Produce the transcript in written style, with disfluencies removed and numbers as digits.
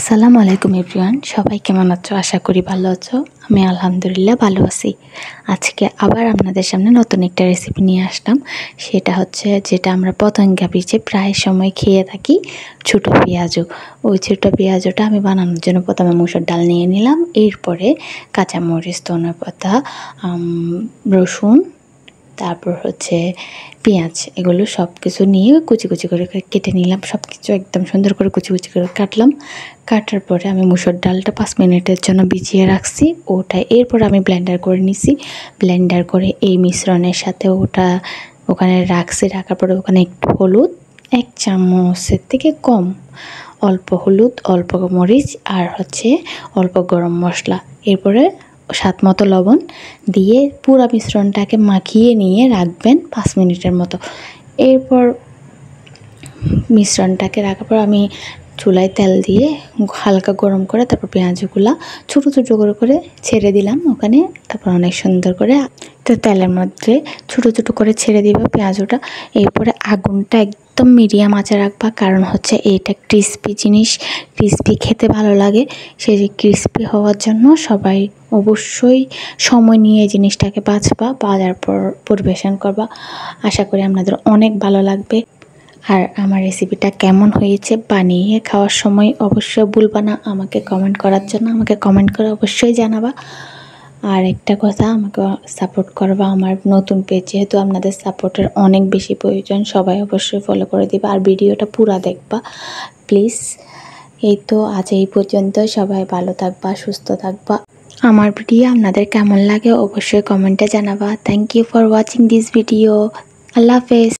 আসসালামু আলাইকুম এভরিওয়ান, সবাই কেমন আছো? আশা করি ভালো আছো। আমি আলহামদুলিল্লাহ ভালো আছি। আজকে আবার আপনাদের সামনে নতুন একটা রেসিপি নিয়ে আসলাম। সেটা হচ্ছে যেটা আমরা পতেঙ্গা বীচে প্রায় সময় খেয়ে থাকি, ছোটো পেঁয়াজু। ওই ছোটো পেঁয়াজুটা আমি বানানোর জন্য প্রথমে মুসুর ডাল নিয়ে নিলাম, এরপরে কাঁচামরিচ, ধনেপাতা, রসুন, তারপর হচ্ছে পেঁয়াজ, এগুলো সব কিছু নিয়ে কুচি কুচি করে কেটে নিলাম। সব কিছু একদম সুন্দর করে কুচি কুচি করে কাটলাম। কাটার পরে আমি মুসুর ডালটা 5 মিনিটের জন্য ভিজিয়ে রাখছি ওটা। এরপর আমি ব্লেন্ডার করে নিছি। ব্লেন্ডার করে এই মিশ্রণের সাথে ওটা ওখানে রাখছি। রাখার পরে ওখানে একটু হলুদ, 1 চামচের থেকে কম, অল্প হলুদ, অল্প মরিচ, আর হচ্ছে অল্প গরম মশলা, এরপরে স্বাদ মতো লবণ দিয়ে পুরো মিশ্রণটাকে মাখিয়ে নিয়ে রাখবেন 5 মিনিটের মতো। এরপর মিশ্রণটাকে রাখার পর আমি চুলায় তেল দিয়ে হালকা গরম করে তারপর পেঁয়াজগুলো ছোটো ছোটো করে ছেড়ে দিলাম ওখানে। তারপর অনেক সুন্দর করে তো তেলের মধ্যে ছোটো ছোটো করে ছেড়ে দিব পেঁয়াজটা। এরপরে আগুনটা একদম মিডিয়াম আঁচে রাখবা, কারণ হচ্ছে এইটা ক্রিস্পি জিনিস, ক্রিস্পি খেতে ভালো লাগে। সেই ক্রিস্পি হওয়ার জন্য সবাই অবশ্যই সময় নিয়ে এই জিনিসটাকে বাজার পর পরিবেশন করবা। আশা করি আপনাদের অনেক ভালো লাগবে। আর আমার রেসিপিটা কেমন হয়েছে বানিয়ে খাওয়ার সময় অবশ্যই ভুলবা না আমাকে কমেন্ট করার জন্য। আমাকে কমেন্ট করে অবশ্যই জানাবা। আর একটা কথা, আমাকে সাপোর্ট করবা আমার নতুন পেজ, যেহেতু আপনাদের সাপোর্টের অনেক বেশি প্রয়োজন। সবাই অবশ্যই ফলো করে দিবা আর ভিডিওটা পুরা দেখবা প্লিজ। এই তো আজ এই পর্যন্ত। সবাই ভালো থাকবা, সুস্থ থাকবা। আমার ভিডিও আপনাদের কেমন লাগে অবশ্যই কমেন্টে জানাবা। Thank you for watching this video. আল্লাহ হাফেজ।